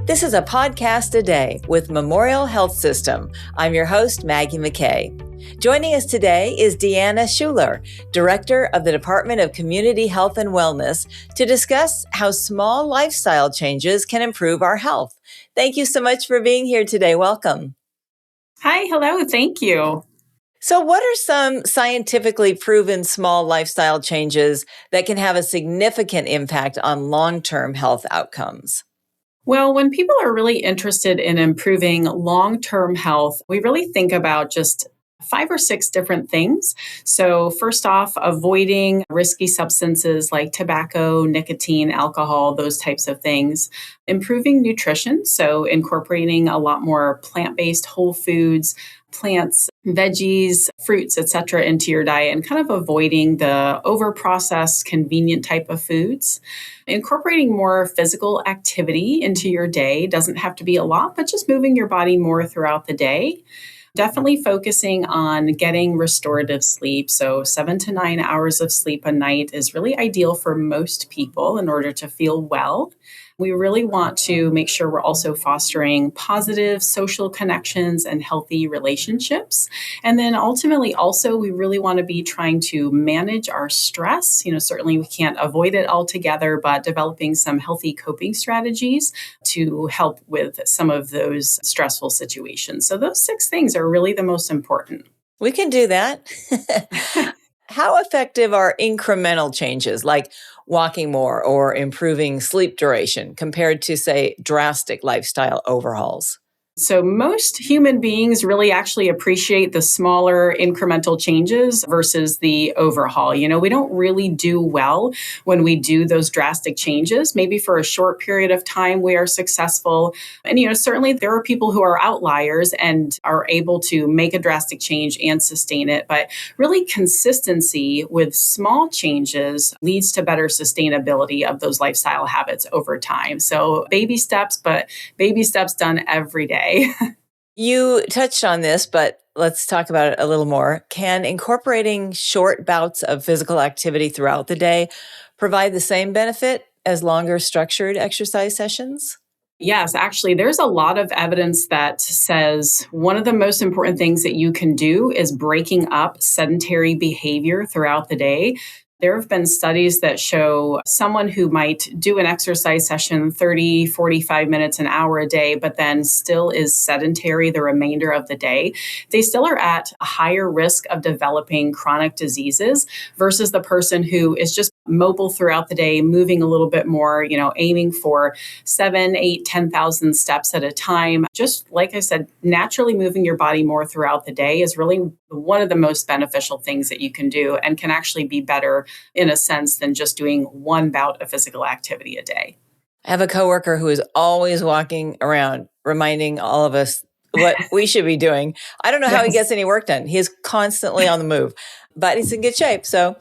This is a podcast a day with Memorial Health System. I'm your host, Maggie McKay. Joining us today is Deanna Shuler, Director of the Department of Community Health and Wellness, to discuss how small lifestyle changes can improve our health. Thank you so much for being here today. Welcome. Hi, hello, thank you. So what are some scientifically proven small lifestyle changes that can have a significant impact on long-term health outcomes? Well, when people are really interested in improving long-term health, we really think about just 5 or 6 different things. So first off, avoiding risky substances like tobacco, nicotine, alcohol, those types of things. Improving nutrition, so incorporating a lot more plant-based whole foods, plants, veggies, fruits, etc. into your diet and kind of avoiding the over-processed, convenient type of foods. Incorporating more physical activity into your day doesn't have to be a lot, but just moving your body more throughout the day. Definitely focusing on getting restorative sleep. So 7 to 9 hours of sleep a night is really ideal for most people in order to feel well. We really want to make sure we're also fostering positive social connections and healthy relationships. And then ultimately also, we really want to be trying to manage our stress. Certainly we can't avoid it altogether, but developing some healthy coping strategies to help with some of those stressful situations. So those 6 things are really the most important. We can do that. How effective are incremental changes like walking more or improving sleep duration compared to, say, drastic lifestyle overhauls? So most human beings really actually appreciate the smaller incremental changes versus the overhaul. We don't really do well when we do those drastic changes. Maybe for a short period of time we are successful. And, certainly there are people who are outliers and are able to make a drastic change and sustain it. But really consistency with small changes leads to better sustainability of those lifestyle habits over time. So baby steps, but baby steps done every day. You touched on this, but let's talk about it a little more. Can incorporating short bouts of physical activity throughout the day provide the same benefit as longer structured exercise sessions? Yes, actually, there's a lot of evidence that says one of the most important things that you can do is breaking up sedentary behavior throughout the day. There have been studies that show someone who might do an exercise session 30, 45 minutes, an hour a day, but then still is sedentary the remainder of the day. They still are at a higher risk of developing chronic diseases versus the person who is just mobile throughout the day, moving a little bit more, aiming for 7, 8, 10,000 steps at a time. Just like I said, naturally moving your body more throughout the day is really one of the most beneficial things that you can do and can actually be better in a sense than just doing one bout of physical activity a day. I have a coworker who is always walking around reminding all of us what we should be doing. I don't know how he gets any work done. He is constantly on the move, but he's in good shape. So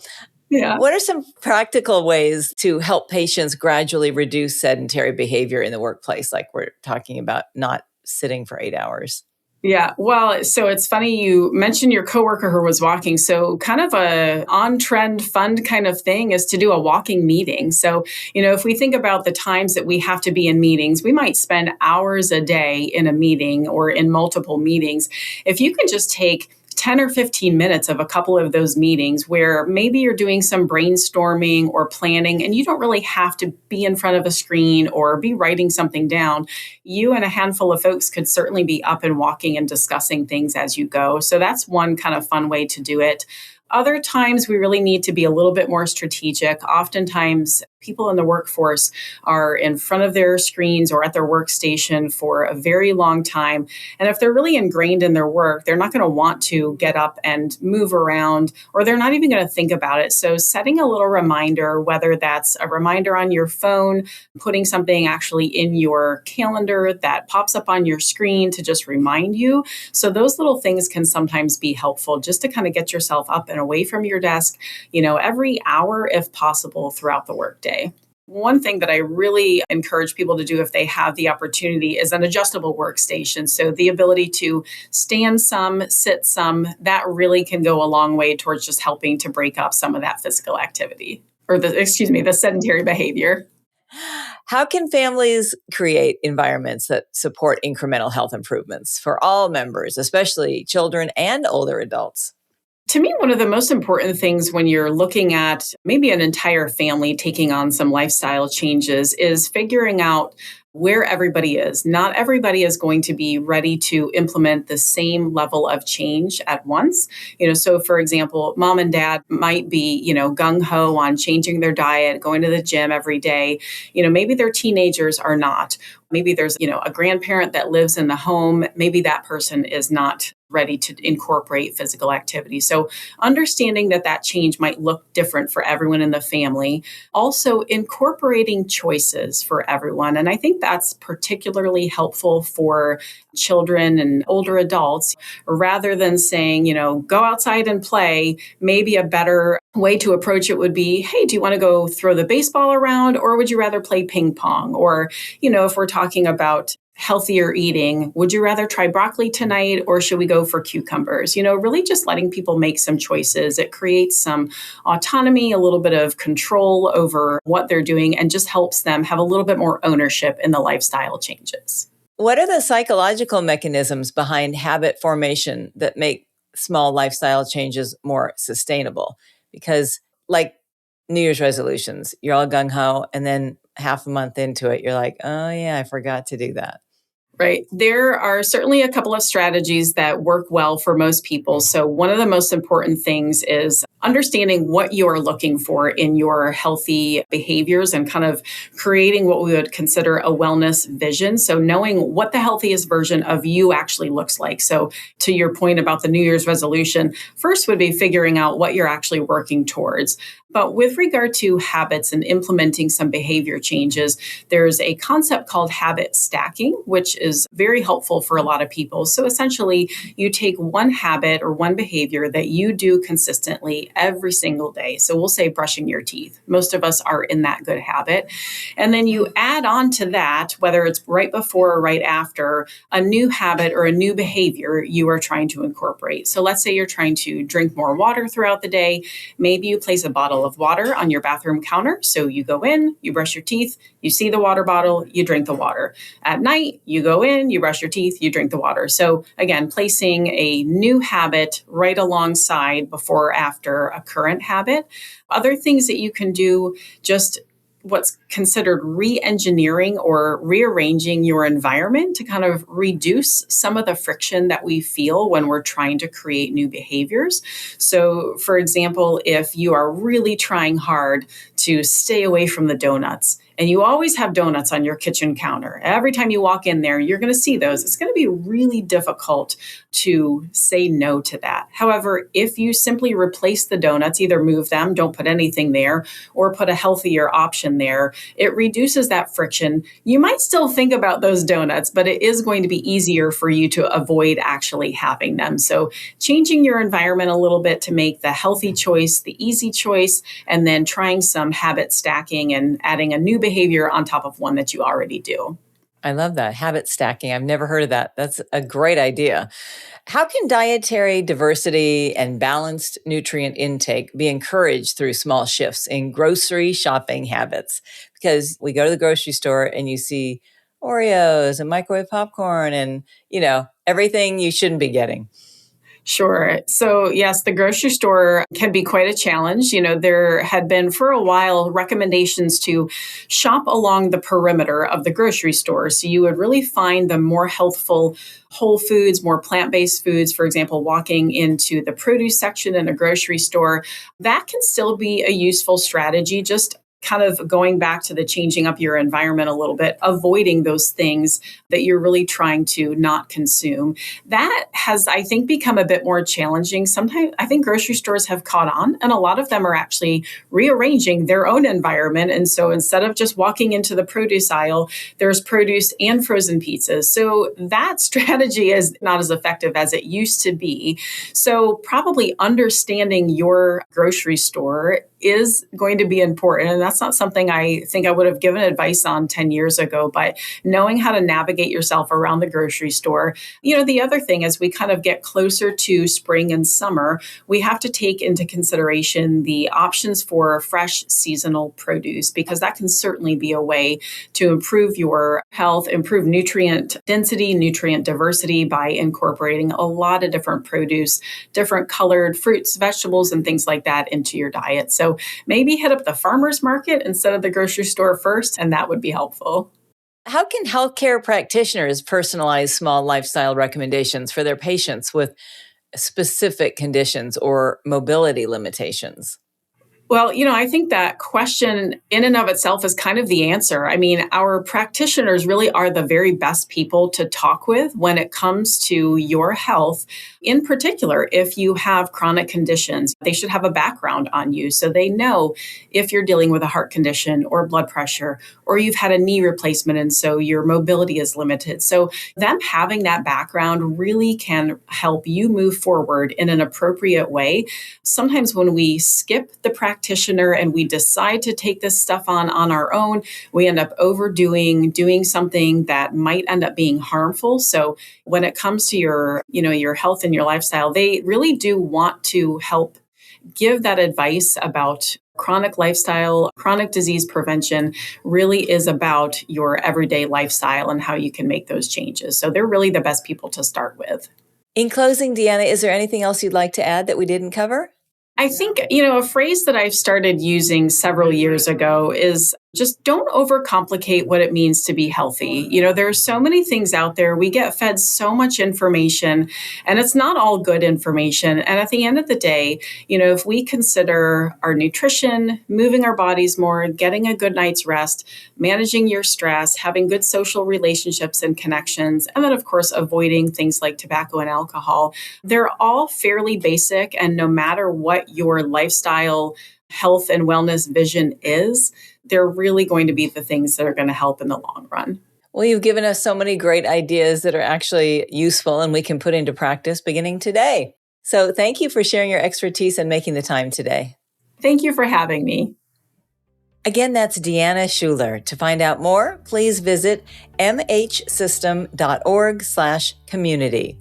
what are some practical ways to help patients gradually reduce sedentary behavior in the workplace? Like we're talking about not sitting for 8 hours. Yeah, well, so it's funny you mentioned your coworker who was walking. So kind of a on-trend fund kind of thing is to do a walking meeting. So, if we think about the times that we have to be in meetings, we might spend hours a day in a meeting or in multiple meetings. If you can just take 10 or 15 minutes of a couple of those meetings where maybe you're doing some brainstorming or planning and you don't really have to be in front of a screen or be writing something down. You and a handful of folks could certainly be up and walking and discussing things as you go. So that's one kind of fun way to do it. Other times, we really need to be a little bit more strategic. Oftentimes, people in the workforce are in front of their screens or at their workstation for a very long time. And if they're really ingrained in their work, they're not going to want to get up and move around, or they're not even going to think about it. So setting a little reminder, whether that's a reminder on your phone, putting something actually in your calendar that pops up on your screen to just remind you. So those little things can sometimes be helpful just to kind of get yourself up and away from your desk, every hour if possible throughout the workday. One thing that I really encourage people to do if they have the opportunity is an adjustable workstation. So the ability to stand some, sit some, that really can go a long way towards just helping to break up some of that physical activity or the sedentary behavior. How can families create environments that support incremental health improvements for all members, especially children and older adults? To me, one of the most important things when you're looking at maybe an entire family taking on some lifestyle changes is figuring out where everybody is. Not everybody is going to be ready to implement the same level of change at once. So for example, mom and dad might be, gung ho on changing their diet, going to the gym every day. Maybe their teenagers are not. Maybe there's, a grandparent that lives in the home. Maybe that person is not ready to incorporate physical activity. So understanding that change might look different for everyone in the family. Also incorporating choices for everyone. And I think that's particularly helpful for children and older adults, rather than saying, go outside and play. Maybe a better way to approach it would be, hey, do you want to go throw the baseball around, or would you rather play ping pong? Or, if we're talking about healthier eating, would you rather try broccoli tonight, or should we go for cucumbers? Really just letting people make some choices. It creates some autonomy, a little bit of control over what they're doing, and just helps them have a little bit more ownership in the lifestyle changes. What are the psychological mechanisms behind habit formation that make small lifestyle changes more sustainable? Because, like New Year's resolutions, you're all gung ho, and then half a month into it, you're like, oh, yeah, I forgot to do that. Right. There are certainly a couple of strategies that work well for most people. So one of the most important things is understanding what you're looking for in your healthy behaviors and kind of creating what we would consider a wellness vision. So knowing what the healthiest version of you actually looks like. So to your point about the New Year's resolution, first would be figuring out what you're actually working towards. But with regard to habits and implementing some behavior changes, there's a concept called habit stacking, which is very helpful for a lot of people. So essentially, you take one habit or one behavior that you do consistently every single day. So we'll say brushing your teeth. Most of us are in that good habit. And then you add on to that, whether it's right before or right after, a new habit or a new behavior you are trying to incorporate. So let's say you're trying to drink more water throughout the day. Maybe you place a bottle of water on your bathroom counter. So you go in, you brush your teeth, you see the water bottle, you drink the water. At night, you go in, you brush your teeth, you drink the water. So again, placing a new habit right alongside before or after a current habit. Other things that you can do, just what's considered re-engineering or rearranging your environment to kind of reduce some of the friction that we feel when we're trying to create new behaviors. So, for example, if you are really trying hard to stay away from the donuts, and you always have donuts on your kitchen counter. Every time you walk in there, you're going to see those. It's going to be really difficult to say no to that. However, if you simply replace the donuts, either move them, don't put anything there, or put a healthier option there, it reduces that friction. You might still think about those donuts, but it is going to be easier for you to avoid actually having them. So changing your environment a little bit to make the healthy choice, the easy choice, and then trying some habit stacking and adding a new behavior on top of one that you already do. I love that. Habit stacking. I've never heard of that. That's a great idea. How can dietary diversity and balanced nutrient intake be encouraged through small shifts in grocery shopping habits? Because we go to the grocery store and you see Oreos and microwave popcorn and, everything you shouldn't be getting. Sure. So yes, the grocery store can be quite a challenge. There had been for a while recommendations to shop along the perimeter of the grocery store. So you would really find the more healthful whole foods, more plant-based foods, for example, walking into the produce section in a grocery store. That can still be a useful strategy, just kind of going back to the changing up your environment a little bit, avoiding those things that you're really trying to not consume. That has, I think, become a bit more challenging. Sometimes I think grocery stores have caught on, and a lot of them are actually rearranging their own environment. And so instead of just walking into the produce aisle, there's produce and frozen pizzas. So that strategy is not as effective as it used to be. So probably understanding your grocery store is going to be important. And that's that's not something I think I would have given advice on 10 years ago, but knowing how to navigate yourself around the grocery store. The other thing as we kind of get closer to spring and summer, we have to take into consideration the options for fresh seasonal produce, because that can certainly be a way to improve your health, improve nutrient density, nutrient diversity by incorporating a lot of different produce, different colored fruits, vegetables, and things like that into your diet. So maybe hit up the farmer's market instead of the grocery store first, and that would be helpful. How can healthcare practitioners personalize small lifestyle recommendations for their patients with specific conditions or mobility limitations? Well, I think that question in and of itself is kind of the answer. I mean, our practitioners really are the very best people to talk with when it comes to your health. In particular, if you have chronic conditions, they should have a background on you so they know if you're dealing with a heart condition or blood pressure, or you've had a knee replacement and so your mobility is limited. So them having that background really can help you move forward in an appropriate way. Sometimes when we skip the practitioner and we decide to take this stuff on our own, we end up doing something that might end up being harmful. So when it comes to your health and your lifestyle, they really do want to help give that advice about chronic lifestyle. Chronic disease prevention really is about your everyday lifestyle and how you can make those changes. So they're really the best people to start with. In closing, Deanna, is there anything else you'd like to add that we didn't cover? I think, a phrase that I've started using several years ago is just don't overcomplicate what it means to be healthy. There are so many things out there. We get fed so much information, and it's not all good information. And at the end of the day, if we consider our nutrition, moving our bodies more, getting a good night's rest, managing your stress, having good social relationships and connections, and then, of course, avoiding things like tobacco and alcohol, they're all fairly basic. And no matter what your lifestyle, health, and wellness vision is, they're really going to be the things that are going to help in the long run. Well, you've given us so many great ideas that are actually useful and we can put into practice beginning today. So thank you for sharing your expertise and making the time today. Thank you for having me. Again, that's Deanna Shuler. To find out more, please visit mhsystem.org/community.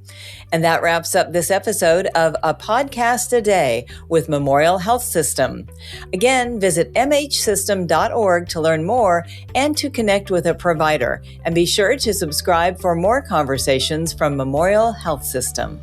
And that wraps up this episode of A Podcast a Day with Memorial Health System. Again, visit mhsystem.org to learn more and to connect with a provider. And be sure to subscribe for more conversations from Memorial Health System.